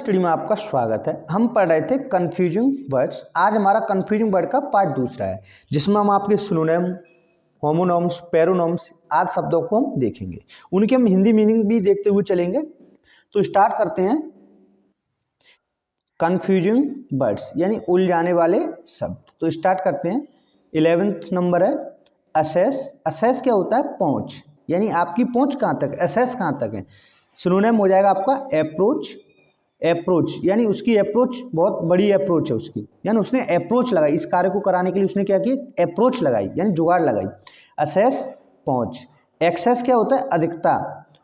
Study में आपका स्वागत है। हम पढ़ रहे थे कन्फ्यूजिंग वर्ड्स। आज हमारा कन्फ्यूजिंग वर्ड का पार्ट दूसरा है, जिसमें हम आपके सिनोनिम, होमोनॉम्स, पैरोनॉम्स आदि शब्दों को हम देखेंगे। उनके हम हिंदी मीनिंग भी देखते हुए चलेंगे। तो स्टार्ट करते हैं। कन्फ्यूजिंग वर्ड्स यानी उलझाने वाले शब्द। तो स्टार्ट करते हैं। 11th नंबर है असेस। असेस क्या होता है? पहुँच, यानी आपकी पहुँच कहाँ तक, असेस कहाँ तक है। सिनोनिम हो जाएगा आपका अप्रोच। अप्रोच यानी उसकी अप्रोच बहुत बड़ी अप्रोच है उसकी, यानी उसने अप्रोच लगाई, इस कार्य को कराने के लिए उसने क्या किया? अप्रोच लगाई, यानी जुगाड़ लगाई। असेस पहुँच। एक्सेस क्या होता है? अधिकता,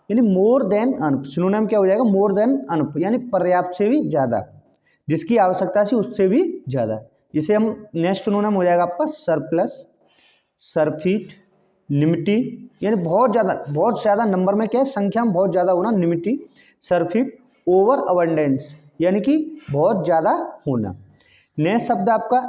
यानी मोर देन अनफ। सिनोनिम क्या हो जाएगा? मोर देन अनफ, यानी पर्याप्त से भी ज़्यादा, जिसकी आवश्यकता थी उससे भी ज़्यादा। इसे हम नेक्स्ट सिनोनिम हो जाएगा आपका सरप्लस, सरफिट, निमिटी, यानी बहुत ज़्यादा नंबर में क्या है? संख्या में बहुत ज़्यादा होना, निमिटी। सरफिट, ओवर अबंडेंस, यानी कि बहुत ज़्यादा होना। नेक्स्ट शब्द आपका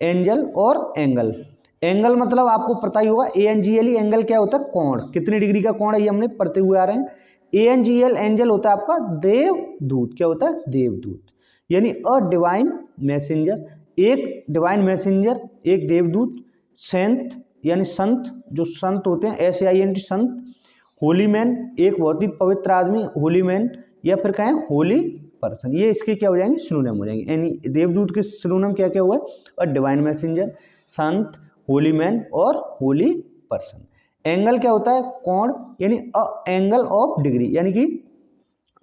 एंजल और एंगल। एंगल मतलब आपको पता ही होगा, ANGLE एंगल क्या होता है? कोण। कितनी डिग्री का कोण है ये हमने पढ़ते हुए आ रहे हैं। ANGL एंजल होता है आपका देवदूत। क्या होता है? देवदूत, यानी अ डिवाइन मैसेंजर, एक डिवाइन मैसेंजर, एक देवदूत। सेंट यानी संत, जो संत होते हैं, SAINT संत। होली मैन, एक बहुत ही पवित्र आदमी, होली मैन, या फिर कहें होली पर्सन। ये इसके क्या हो जाएंगे? सिनोनिम हो जाएंगे। यानी देवदूत के सिनोनिम क्या क्या हुआ है? और डिवाइन मैसेंजर, संत, होली मैन और होली पर्सन। एंगल क्या होता है? कोण, यानी अ एंगल ऑफ डिग्री, यानी कि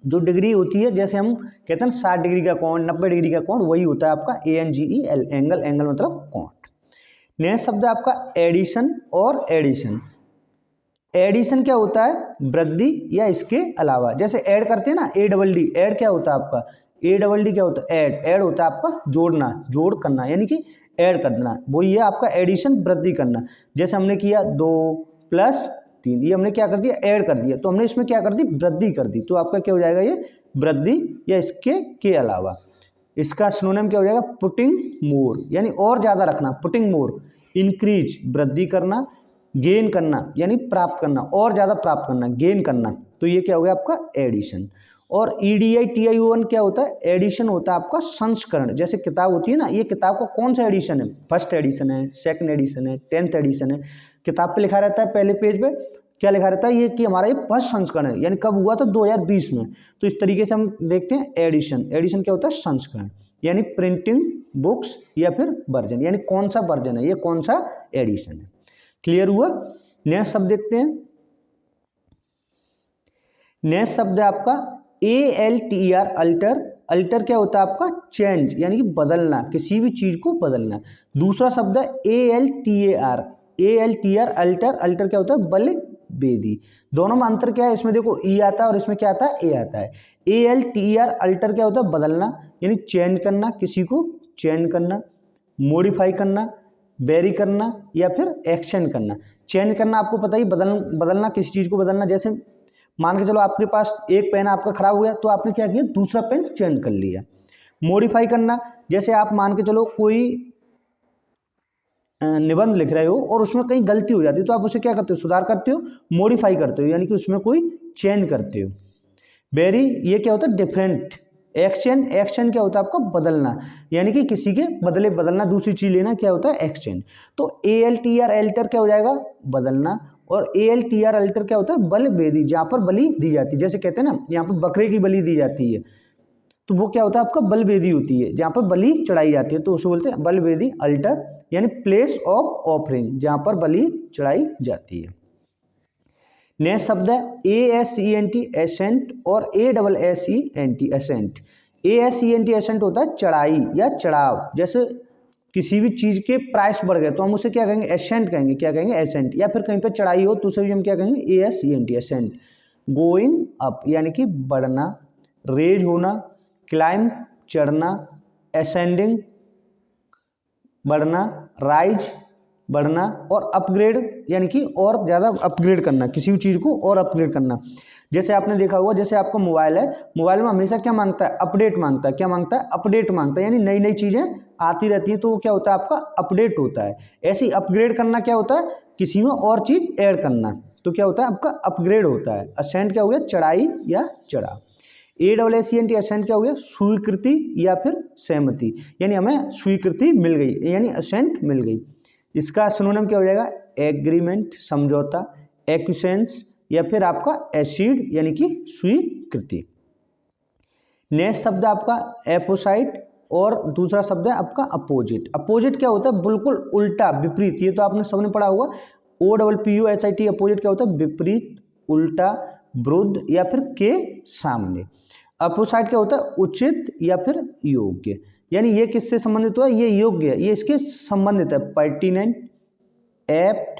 जो डिग्री होती है, जैसे हम कहते हैं 60 डिग्री का कोण, 90 डिग्री का कोण, वही होता है आपका ANGEL एंगल। एंगल मतलब कोण। नेक्स्ट शब्द है आपका एडिशन और एडिशन। एडिशन क्या होता है? वृद्धि या इसके अलावा। जैसे ऐड करते हैं ना, ADD, ऐड क्या होता है आपका? ADD क्या होता है? ऐड होता है आपका जोड़ना, जोड़ करना, यानी कि ऐड करना, वो ये आपका एडिशन, वृद्धि करना। जैसे हमने किया 2 + 3, ये हमने क्या कर दिया? ऐड कर दिया, तो हमने इसमें क्या कर दी? वृद्धि कर दी। तो आपका क्या हो जाएगा? ये वृद्धि या इसके के अलावा। इसका सिनोनिम क्या हो जाएगा? पुटिंग मोर, यानी और ज़्यादा रखना, पुटिंग मोर। इंक्रीज, वृद्धि करना। गेन करना, यानी प्राप्त करना, और ज़्यादा प्राप्त करना, गेन करना। तो ये क्या हो गया आपका? एडिशन। और EDITION क्या होता है? एडिशन होता है आपका संस्करण। जैसे किताब होती है ना, ये किताब का कौन सा एडिशन है? फर्स्ट एडिशन है, सेकंड एडिशन है, 10th एडिशन है। किताब पे लिखा रहता है पहले पेज पे, क्या लिखा रहता है? ये कि हमारा ये फर्स्ट संस्करण है, यानी कब हुआ था? 2020 में। तो इस तरीके से हम देखते हैं एडिशन। एडिशन क्या होता है? संस्करण, यानी प्रिंटिंग बुक्स या फिर वर्जन, यानी कौन सा वर्जन है, ये कौन सा एडिशन है। क्लियर हुआ? नेक्स्ट शब्द देखते हैं। नेक्स्ट शब्द है आपका ALTER, अल्टर। अल्टर क्या होता है आपका? चेंज, यानी कि बदलना, किसी भी चीज को बदलना। दूसरा शब्द है ALTER। ALTER alter. अल्टर क्या होता है? बल बेदी। दोनों में अंतर क्या है? इसमें देखो E आता है और इसमें क्या आता है? A आता है। ALTER अल्टर क्या होता है? बदलना, यानी चेंज करना, किसी को चेंज करना, मॉडिफाई करना, वेरी करना, या फिर एक्सचेंज करना। चेंज करना आपको पता ही, बदलना, किसी चीज़ को बदलना। जैसे मान के चलो आपके पास एक पेन आपका खराब हो गया, तो आपने क्या किया? दूसरा पेन चेंज कर लिया। मॉडिफाई करना, जैसे आप मान के चलो कोई निबंध लिख रहे हो और उसमें कहीं गलती हो जाती है, तो आप उसे क्या करते हो? सुधार करते हो, मॉडिफाई करते हो, यानी कि उसमें कोई चेंज करते हो। वेरी, ये क्या होता है? डिफरेंट। एक्सचेंज, एक्सचेंज क्या होता है आपका? बदलना, यानी कि किसी के बदले बदलना, दूसरी चीज लेना, क्या होता है? एक्सचेंज। तो ALTER अल्टर क्या हो जाएगा? बदलना। और ALTER अल्टर क्या होता है? बल बेदी, जहाँ पर बलि दी जाती है। जैसे कहते हैं ना, यहाँ पर बकरे की बलि दी जाती है, तो वो क्या होता है आपका? बल बेदी होती है, जहाँ पर बलि चढ़ाई जाती है, तो उसे बोलते हैं बल बेदी अल्टर, यानी प्लेस ऑफ ऑफरिंग, जहाँ पर बलि चढ़ाई जाती है। नेक्स्ट शब्द है ASCENT, एसेंट, और ASSENT, एसेंट। ASCENT एसेंट होता है चढ़ाई या चढ़ाव। जैसे किसी भी चीज के प्राइस बढ़ गए, तो हम उसे क्या कहेंगे? एसेंट कहेंगे। क्या कहेंगे? एसेंट। या फिर कहीं पर चढ़ाई हो, तो उसे भी हम क्या कहेंगे? ASCENT, accent. गोइंग अप, यानी कि बढ़ना, रेज होना, क्लाइम, चढ़ना, असेंडिंग, बढ़ना, राइज, बढ़ना, और अपग्रेड, यानी कि और ज़्यादा अपग्रेड करना, किसी भी चीज़ को और अपग्रेड करना। जैसे आपने देखा होगा, जैसे आपका मोबाइल है, मोबाइल में हमेशा क्या मांगता है? अपडेट मांगता है। क्या मांगता है? अपडेट मांगता है, यानी नई नई चीज़ें आती रहती हैं, तो वो क्या होता है आपका? अपडेट होता है। ऐसे ही अपग्रेड करना क्या होता है? किसी में और चीज़ ऐड करना, तो क्या होता है आपका? अपग्रेड होता है। असेंट क्या हो गया? चढ़ाई या चढ़ा। ASSENT असेंट क्या हो गया, स्वीकृति या फिर सहमति, यानी हमें स्वीकृति मिल गई यानी असेंट मिल गई। इसका सिनोनिम क्या हो जाएगा, एग्रीमेंट समझौता, एक्विसेंस या फिर आपका एसीड यानी कि स्वीकृति। नेक्स्ट शब्द आपका एपोसाइट और दूसरा शब्द है आपका अपोजिट। अपोजिट क्या होता है, बिल्कुल उल्टा, विपरीत। ये तो आपने सबने पढ़ा होगा, OPPOSIT। अपोजिट क्या होता है, विपरीत, उल्टा, विरुद्ध या फिर के सामने। अपोसाइट क्या होता है, उचित या फिर योग्य, यानी ये किससे संबंधित हुआ, ये योग्य है, ये इसके संबंधित है। Pertinent, apt,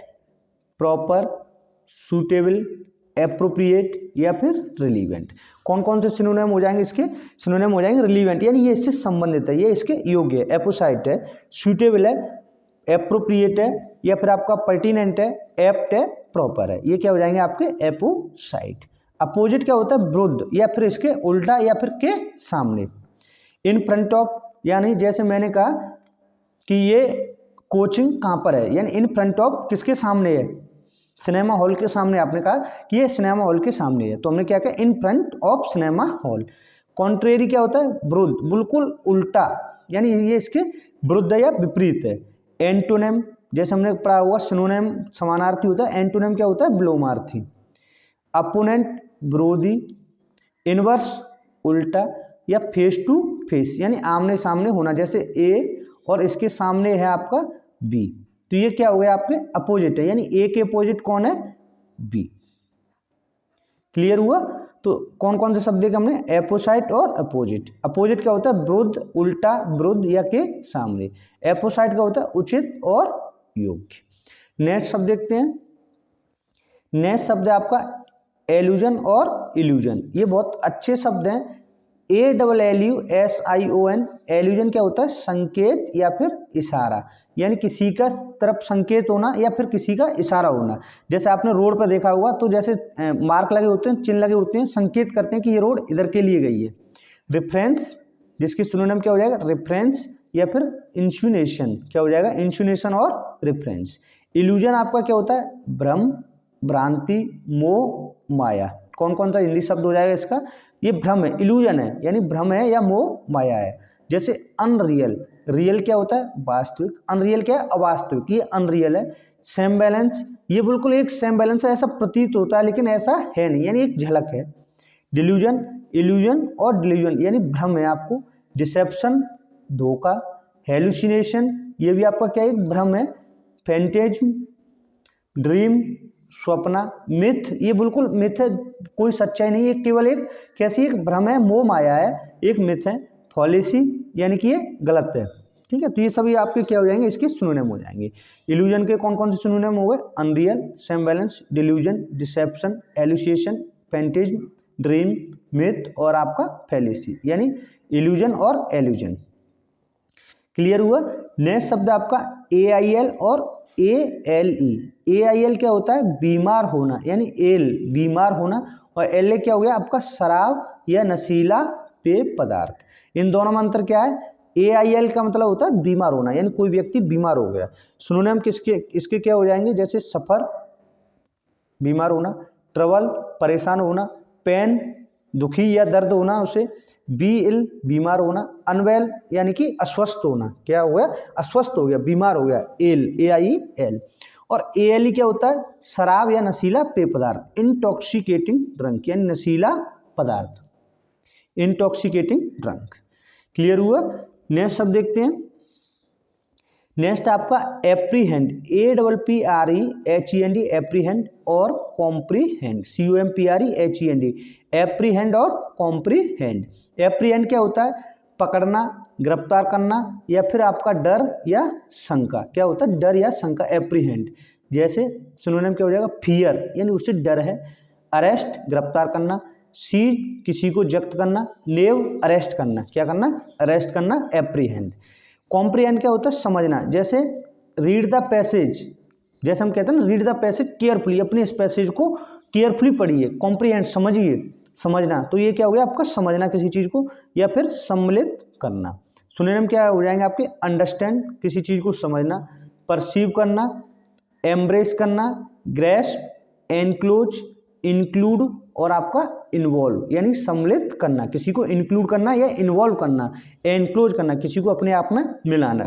proper, suitable, appropriate या फिर रिलीवेंट। कौन कौन से सिनोनिम हो जाएंगे इसके, सिनोनिम हो जाएंगे रिलीवेंट, यानी ये इससे संबंधित है, ये इसके योग्य है, एपोसाइट है, सूटेबल है, एप्रोप्रिएट है या फिर आपका पर्टिनेंट है, एप्ट है, प्रॉपर है, ये क्या हो जाएंगे आपके एपोसाइट। अपोजिट क्या होता है, विरुद्ध या फिर इसके उल्टा या फिर के सामने। इन फ्रंट ऑफ, यानी जैसे मैंने कहा कि ये कोचिंग कहाँ पर है, यानी इन फ्रंट ऑफ किसके सामने है, सिनेमा हॉल के सामने। आपने कहा कि ये सिनेमा हॉल के सामने है, तो हमने क्या कहा, in front of cinema hall. Contrary क्या होता है, विरुद्ध, बिल्कुल उल्टा, यानी ये इसके विरुद्ध या विपरीत है। एंटोनिम, जैसे हमने पढ़ा हुआ सिनोनिम समानार्थी होता है, एंटोनिम क्या होता है, विलोमार्थी। अपोनेंट, विरोधी। इनवर्स, उल्टा या फेस टू फेस, यानी आमने सामने होना, जैसे ए और इसके सामने है आपका बी, तो ये क्या हो गया आपके अपोजिट है, यानी ए के अपोजिट कौन है, बी। क्लियर हुआ। तो कौन कौन से शब्द हमने, एपोसाइट और अपोजिट। अपोजिट क्या होता है, विरुद्ध, उल्टा, विरुद्ध या के सामने। एपोसाइट क्या होता है, उचित और योग्य। नेक्स्ट शब्द देखते हैं। नेक्स्ट शब्द है आपका एल्यूजन और इल्यूजन। ये बहुत अच्छे शब्द हैं। ALLUSION। एल्यूजन क्या होता है, संकेत या फिर इशारा, यानी किसी का तरफ संकेत होना या फिर किसी का इशारा होना। जैसे आपने रोड पर देखा होगा, तो जैसे मार्क लगे होते हैं, चिन्ह लगे होते हैं, संकेत करते हैं कि ये रोड इधर के लिए गई है। रेफरेंस, जिसकी सिनोनिम क्या हो जाएगा, रेफरेंस या फिर इंसिनुएशन, क्या हो जाएगा, इंसिनुएशन और रेफरेंस। इल्यूजन आपका क्या होता है, भ्रम, भ्रांति, मोह, माया। कौन कौन सा हिंदी शब्द हो जाएगा इसका, ये भ्रम है, इल्यूजन है, यानी भ्रम है या मोह माया है। जैसे अनरियल, रियल क्या होता है, वास्तविक, अनरियल क्या है, अवास्तविक, ये अनरियल है। सेम बैलेंस, ये बिल्कुल एक सेम बैलेंस है, ऐसा प्रतीत होता है लेकिन ऐसा है नहीं, यानी एक झलक है। डिल्यूजन, इल्यूजन और डिल्यूजन, यानी भ्रम है आपको। डिसेप्शन, धोखा। हेलुसिनेशन, ये भी आपका क्या है, भ्रम है। फैंटेज्म, ड्रीम, स्वप्ना। मिथ, ये बिल्कुल मिथ है, कोई सच्चाई नहीं है, केवल एक कैसी एक भ्रम है, मोह माया है, एक मिथ है। फॉलेसी, यानी कि ये गलत है, ठीक है। तो ये सभी आपके क्या हो जाएंगे, इसके सिनोनिम हो जाएंगे। इल्यूजन के कौन कौन से सिनोनिम हो गए, unreal, semblance, delusion, deception, hallucination, phantasm, dream, myth और आपका फैलेसी, यानी इल्यूजन और एल्यूजन। क्लियर हुआ। नेक्स्ट शब्द आपका AIL और ALE। AIL क्या होता है, बीमार होना, यानी एल बीमार होना, और LA क्या हो गया आपका, शराब या नशीला पेय पदार्थ। इन दोनों में अंतर क्या है, AIL का मतलब होता है बीमार होना, यानी कोई व्यक्ति बीमार हो गया। सिनोनिम किसके, इसके क्या हो जाएंगे, जैसे सफर, बीमार होना, ट्रबल, परेशान होना, पेन, दुखी या दर्द होना उसे, बी इल, बीमार होना, अनवेल यानी कि अस्वस्थ होना, क्या हो गया, अस्वस्थ हो गया, बीमार हो गया, एल, AIL। और ALE क्या होता है, शराब या नशीला पेय पदार्थ, इंटॉक्सिकेटिंग ड्रंक, यानी नशीला पदार्थ, इंटॉक्सिकेटिंग ड्रंक। क्लियर हुआ। नेक्स्ट शब्द देखते हैं। नेक्स्ट आपका एप्रीहेंड, APPREHEND, एप्रीहेंड और कॉम्प्रीहेंड, COMPREHEND, एप्रीहेंड और कॉम्प्रीहेंड। एप्रीहेंड क्या होता है, पकड़ना, गिरफ्तार करना या फिर आपका डर या शंका, क्या होता है, डर या शंका, एप्रीहेंड। जैसे सिनोनिम क्या हो जाएगा, फियर, यानी उससे डर है। अरेस्ट, गिरफ्तार करना। सीज, किसी को जब्त करना। नेव, अरेस्ट करना, क्या करना, अरेस्ट करना, एप्रीहेंड। कॉम्प्रीहेंड क्या होता है, समझना। जैसे रीड द पैसेज, जैसे हम कहते हैं ना, रीड द पैसेज केयरफुली, अपने इस पैसेज को केयरफुली पढ़िए। कॉम्प्रीहेंड, समझिए, समझना, तो ये क्या हो गया आपका, समझना किसी चीज़ को या फिर सम्मिलित करना। सिनोनिम क्या हो जाएंगे आपके, अंडरस्टैंड, किसी चीज़ को समझना, परसीव करना, एम्ब्रेस करना, ग्रेस्प, एनक्लोज, इंक्लूड और आपका इन्वॉल्व यानी सम्मिलित करना, किसी को इंक्लूड करना या इन्वॉल्व करना, एनक्लोज करना, किसी को अपने आप में मिलाना।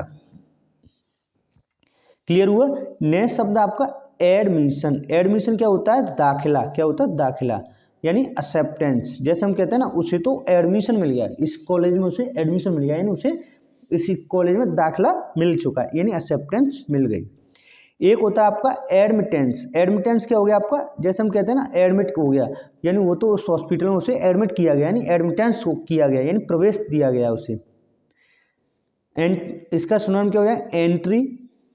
क्लियर हुआ। नेक्स्ट शब्द आपका एडमिशन। एडमिशन क्या होता है? दाखिला। क्या होता है? दाखिला यानी एक्सेप्टेंस। जैसे हम कहते हैं ना उसे तो एडमिशन मिल गया, इस कॉलेज में उसे एडमिशन मिल गया, यानी उसे इसी कॉलेज में दाखिला मिल चुका है, यानी एक्सेप्टेंस मिल गई। एक होता है आपका एडमिटेंस। एडमिटेंस क्या हो गया आपका? जैसे हम कहते हैं ना एडमिट हो गया, यानी वो तो उस हॉस्पिटल में उसे एडमिट किया गया, यानी एडमिटेंस किया गया, यानी प्रवेश दिया गया उसे। एंड इसका सिनोनिम क्या हो गया? एंट्री,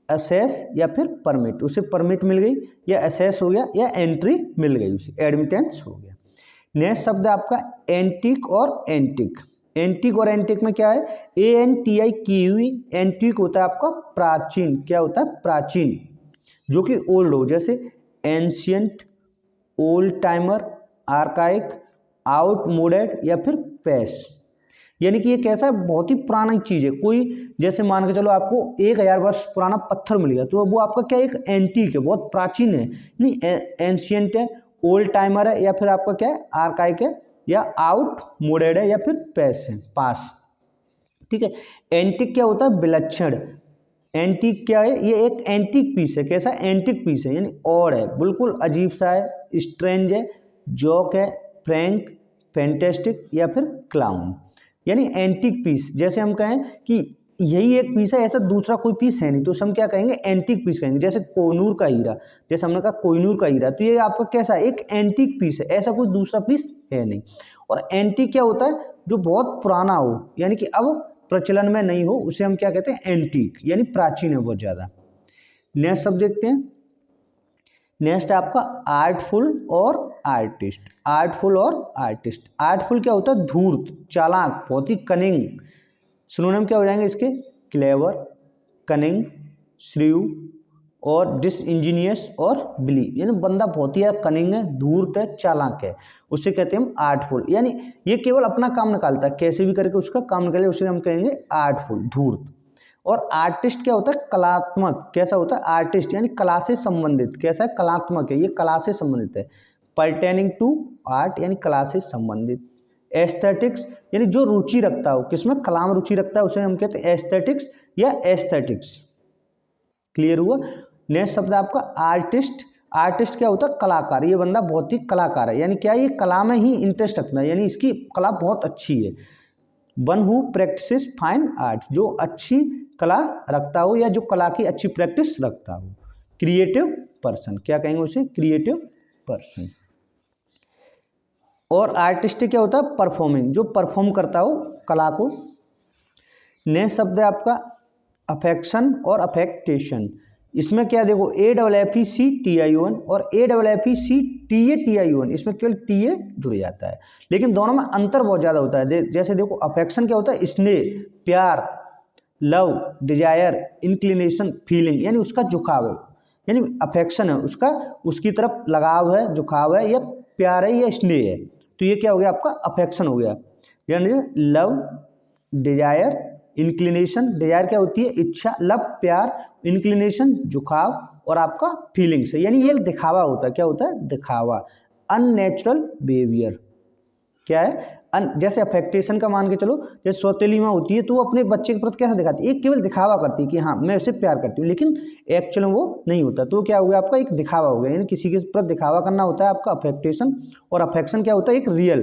एसेस या फिर परमिट। उसे परमिट मिल गई या एसेस हो गया या एंट्री मिल गई, उसे एडमिटेंस हो गया। नेक्स्ट शब्द है आपका एंटीक और एंटिक। एंटीक और एंटिक में क्या है? ANTIQ। एंटीक होता है आपका प्राचीन। क्या होता है? प्राचीन, जो कि ओल्ड हो, जैसे एंशियंट, ओल्ड टाइमर, आर्काइक, आउटमोडेड या फिर पेस। यानी कि ये कैसा है? बहुत ही पुरानी चीज़ है। कोई जैसे मान के चलो आपको 1000 वर्ष पुराना पत्थर मिल गया, तो वो आपका क्या? एक एंटीक है, बहुत प्राचीन है, नहीं एंशियंट है, ओल्ड टाइमर है या फिर आपका क्या है? आर्काइक है या आउटमोडेड है या फिर पेस है, पास। ठीक है। एंटीक क्या होता है? विलक्षण। एंटीक क्या है? ये एक एंटीक पीस है। कैसा? एंटीक पीस है, यानी ऑड है, बिल्कुल अजीब सा है, स्ट्रेंज है, जोक है, फ्रैंक, फैंटेस्टिक या फिर क्लाउन, यानी एंटीक पीस। जैसे हम कहें कि यही एक पीस है, ऐसा दूसरा कोई पीस है नहीं, तो हम क्या कहेंगे? एंटीक पीस कहेंगे। जैसे कोहिनूर का हीरा, जैसे हमने कहा कोहिनूर का हीरा, तो ये आपका कैसा? एक एंटीक पीस है, ऐसा कोई दूसरा पीस है नहीं। और एंटीक क्या होता है? जो बहुत पुराना हो, यानी कि अब प्रचलन में नहीं हो, उसे हम क्या कहते हैं? एंटीक, यानी प्राचीन है बहुत ज़्यादा। नेक्स्ट शब्द देखते हैं। नेक्स्ट है आपका आर्टफुल और आर्टिस्ट। आर्टफुल और आर्टिस्ट। आर्टफुल क्या होता है? धूर्त, चालाक, बहुत ही कनिंग। सिनोनिम क्या हो जाएंगे इसके? क्लेवर, कनिंग, श्रीव और डिसइंजीनियस और बिली, यानी बंदा बहुत ही कनिंग है, धूर्त है, चालाक है, उसे कहते हैं हम आर्टफुल। यानी ये केवल अपना काम निकालता है, कैसे भी करके उसका काम निकाले, उसे हम कहेंगे आर्टफुल, धूर्त। और आर्टिस्ट क्या होता है? कलात्मक। कैसा होता है? आर्टिस्ट यानी कला से संबंधित। कैसा है? कलात्मक है, ये कला से संबंधित है। पर्टेनिंग टू आर्ट यानी कला से संबंधित। एस्थेटिक्स यानी जो रुचि रखता हो, किसमें? कला में रुचि रखता है, उसे हम कहते हैं एस्थेटिक्स या एस्थेटिक्स। क्लियर हुआ। नेक्स्ट शब्द है आपका आर्टिस्ट। आर्टिस्ट क्या होता है? कलाकार। ये बंदा बहुत ही कलाकार है, यानी क्या? ये कला में ही इंटरेस्ट रखना है, यानी इसकी कला बहुत अच्छी है। One who practices fine art, जो अच्छी कला रखता हो या जो कला की अच्छी प्रैक्टिस रखता हो। क्रिएटिव पर्सन, क्या कहेंगे उसे? Creative person. और आर्टिस्ट क्या होता है? परफॉर्मिंग, जो परफॉर्म करता हो कला को। नेक्स्ट शब्द है आपका अफेक्शन और अफेक्टेशन। इसमें क्या देखो? AFFECTION और AFFECTATION, इसमें केवल TA जुड़ जाता है, लेकिन दोनों में अंतर बहुत ज़्यादा होता है। जैसे देखो अफेक्शन क्या होता है? स्नेह, प्यार, लव, डिजायर, इंक्लिनेशन, फीलिंग, यानी उसका झुकाव है, यानी अफेक्शन है उसका, उसकी तरफ लगाव है, झुकाव है, या प्यार है या स्नेह है, तो ये क्या हो गया? आपका अफेक्शन हो गया। यानी लव, डिजायर, इंक्लिनेशन। डिजायर क्या होती है? इच्छा, लव प्यार, इंक्लिनेशन झुकाव, और आपका फीलिंग्स है, यानी ये दिखावा होता है। क्या होता है? दिखावा। अननेचुरल बिहेवियर क्या है? जैसे अफेक्टेशन का मान के चलो, जैसे सौतेली माँ होती है तो वो अपने बच्चे के प्रति कैसा दिखाती है? एक केवल दिखावा करती है कि हाँ मैं उसे प्यार करती हूँ, लेकिन एक्चुअल में वो नहीं होता, तो क्या हो गया आपका? एक दिखावा हो गया, यानी किसी के प्रति दिखावा करना होता है आपका अफेक्टेशन। और अफेक्शन क्या होता है? एक रियल।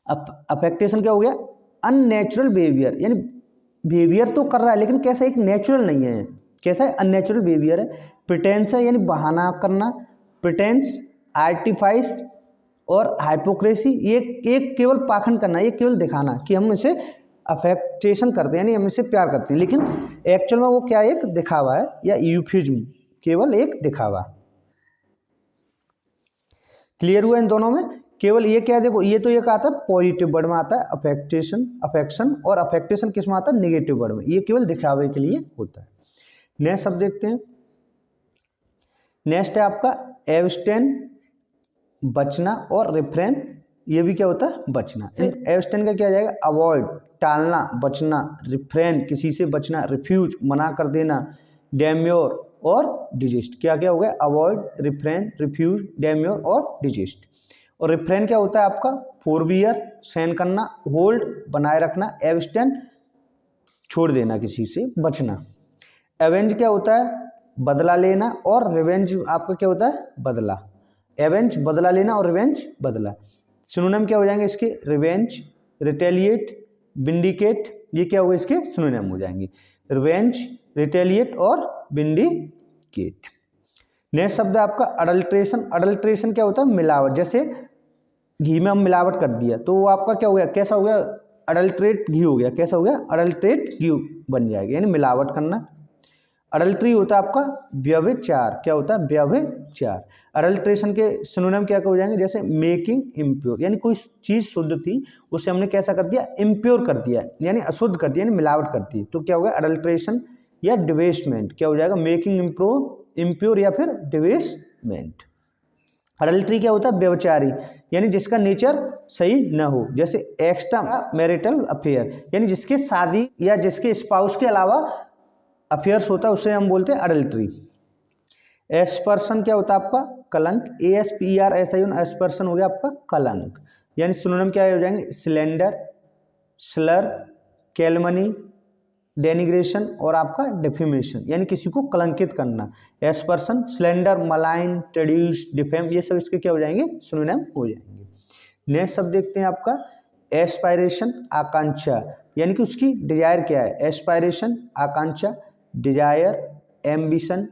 अफेक्टेशन क्या हो गया? अननेचुरल बिहेवियर, यानी बिहेवियर तो कर रहा है लेकिन कैसा? एक नेचुरल नहीं है। कैसा है? अननेचुरल बिहेवियर है। प्रिटेंस है, यानी बहाना करना। प्रिटेंस, आर्टिफाइस और हाइपोक्रेसी, ये एक केवल पाखंड करना, ये केवल दिखाना कि हम इसे अफेक्टेशन करते हैं, यानी हम इसे प्यार करते हैं, लेकिन एक्चुअल में वो क्या? एक दिखावा है या यूफिज्म, केवल एक दिखावा। क्लियर हुआ इन दोनों में? केवल ये क्या है? देखो ये तो एक आता है पॉजिटिव वर्ड में आता है अफेक्टेशन, अफेक्शन, और अफेक्टेशन किस में आता है? नेगेटिव वर्ड में। ये केवल दिखावे के लिए होता है। नेक्स्ट शब्द देखते हैं। नेक्स्ट है आपका एब्स्टेन, बचना, और रिफ्रेन, ये भी क्या होता है? बचना। एब्स्टेन का क्या जाएगा? अवॉइड, टालना, बचना। रिफ्रेन, किसी से बचना। रिफ्यूज, मना कर देना। डेम्योर और डिजिस्ट, क्या क्या हो गया? अवॉइड, रिफ्रेन, रिफ्यूज, डेम्योर और डिजिस्ट। और रिफ्रेन क्या होता है आपका फोरबियर सहन करना, होल्ड बनाए रखना, एब्सटेन छोड़ देना, किसी से बचना। एवेंज क्या होता है बदला लेना, और रिवेंज आपका क्या होता है बदला। एवेंज बदला लेना और रिवेंज बदला। सिनोनिम क्या हो जाएंगे इसके रिवेंज, रिटेलिएट, विंडिकेट, ये क्या होगा इसके सिनोनिम हो जाएंगे, रिवेंज, रिटेलिएट और विंडिकेट। नेक्स्ट शब्द है आपका अडल्ट्रेशन। अडल्ट्रेशन क्या होता है मिलावट, जैसे घी में हम मिलावट कर दिया तो वो आपका क्या हो गया, कैसा हो गया अडल्ट्रेट घी हो गया, कैसा हो गया अडल्ट्रेट घी बन जाएगा, यानी मिलावट करना। अडल्ट्री होता है आपका व्यभिचार, क्या होता है व्यभिचार। अडल्ट्रेशन के सिनोनिम क्या हो जाएंगे, जैसे मेकिंग इम्प्योर, यानी कोई चीज़ शुद्ध थी उसे हमने कैसा कर दिया इम्प्योर कर दिया, यानी अशुद्ध कर दिया, यानी मिलावट कर दी, तो क्या हो गया अडल्ट्रेशन या डिवेस्टमेंट, क्या हो जाएगा मेकिंग इम्प्योर या फिर डिवेस्टमेंट। अडल्ट्री क्या होता है व्यभिचारी, यानी जिसका नेचर सही न हो, जैसे एक्स्ट्रा मैरिटल अफेयर, यानी जिसके शादी या जिसके स्पाउस के अलावा अफेयर्स होता है उसे हम बोलते हैं अडल्ट्री। एस्पर्सन क्या होता है आपका कलंक, ASPERSION एस्पर्सन हो गया आपका कलंक, यानी सिनोनिम क्या हो जाएंगे स्लेंडर, स्लर, कैलमनी, डेनिग्रेशन और आपका डिफेमेशन, यानी किसी को कलंकित करना। एस्पर्सन, स्लेंडर, मलाइन, ट्रेड्यूस, डिफेम, ये सब इसके क्या हो जाएंगे सिनोनिम हो जाएंगे। नेक्स्ट शब्द देखते हैं आपका एस्पायरेशन आकांक्षा, यानी कि उसकी डिजायर क्या है, एस्पायरेशन आकांक्षा, डिजायर, एम्बिशन,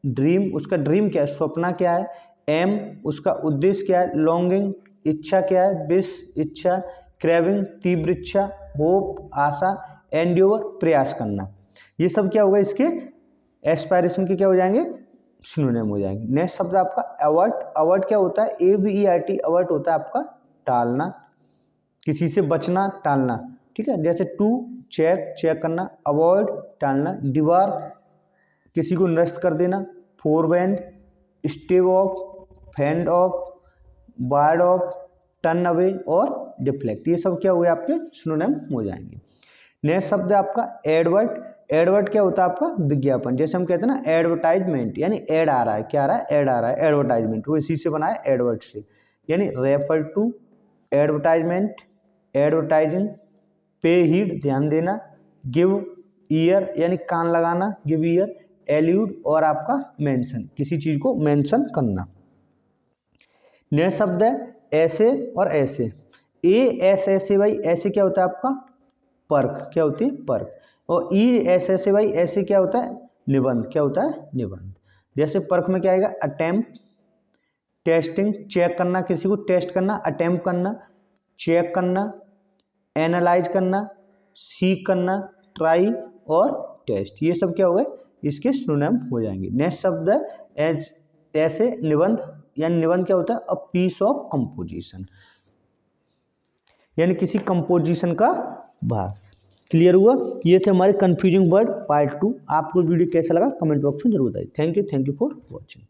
ड्रीम उसका ड्रीम क्या है सपना क्या है, एम उसका उद्देश्य क्या है, लॉन्गिंग इच्छा क्या है, विश इच्छा, क्रेविंग तीव्र इच्छा, होप आशा, एंड्योर प्रयास करना, ये सब क्या होगा इसके एस्पायरेशन के क्या हो जाएंगे सिनोनिम हो जाएंगे। नेक्स्ट शब्द आपका अवर्ट। अवर्ट क्या होता है AVERT, अवर्ट होता है आपका टालना, किसी से बचना टालना, ठीक है, जैसे टू चेक करना, अवॉइड टालना, डिवार किसी को नष्ट कर देना, forfend stave off, fend off, ward off, turn away और डिफ्लेक्ट, ये सब क्या हुए आपके सिनोनिम हो जाएंगे। नेक्स्ट शब्द है आपका एडवर्ट। एडवर्ट क्या होता है आपका विज्ञापन, जैसे हम कहते हैं ना एडवर्टाइजमेंट, यानी एड आ रहा है, क्या आ रहा है ऐड आ रहा है, एडवर्टाइजमेंट वो इसी से बना है एडवर्ट से, यानी रेफर टू, एडवर्टाइजमेंट, एडवर्टाइजिंग, पे हीड ध्यान देना, गिव ईयर यानी कान लगाना, गिव ईयर, एल्यूड और आपका मेंशन किसी चीज को मेंशन करना। नेक्स्ट शब्द है ऐसे और ऐसे, ASSAY ऐसे क्या होता है आपका पर्क, क्या होती है पर्क, और ESSAY ऐसे क्या होता है निबंध, क्या होता है निबंध। जैसे पर्क में क्या आएगा अटेम्प्ट, टेस्टिंग चेक करना, किसी को टेस्ट करना, अटेम्प्ट करना, चेक करना, एनालाइज करना, सीक करना, ट्राई और टेस्ट, ये सब क्या हो गए इसके सिनोनिम हो जाएंगे। नेक्स्ट शब्द है ऐसे निबंध, यानी निबंध क्या होता है अ पीस ऑफ कंपोजिशन, यानी किसी कंपोजिशन का भाग। क्लियर हुआ, ये थे हमारे कंफ्यूजिंग वर्ड पार्ट 2। आपको वीडियो कैसा लगा कमेंट बॉक्स में जरूर बताइए। Thank you for watching.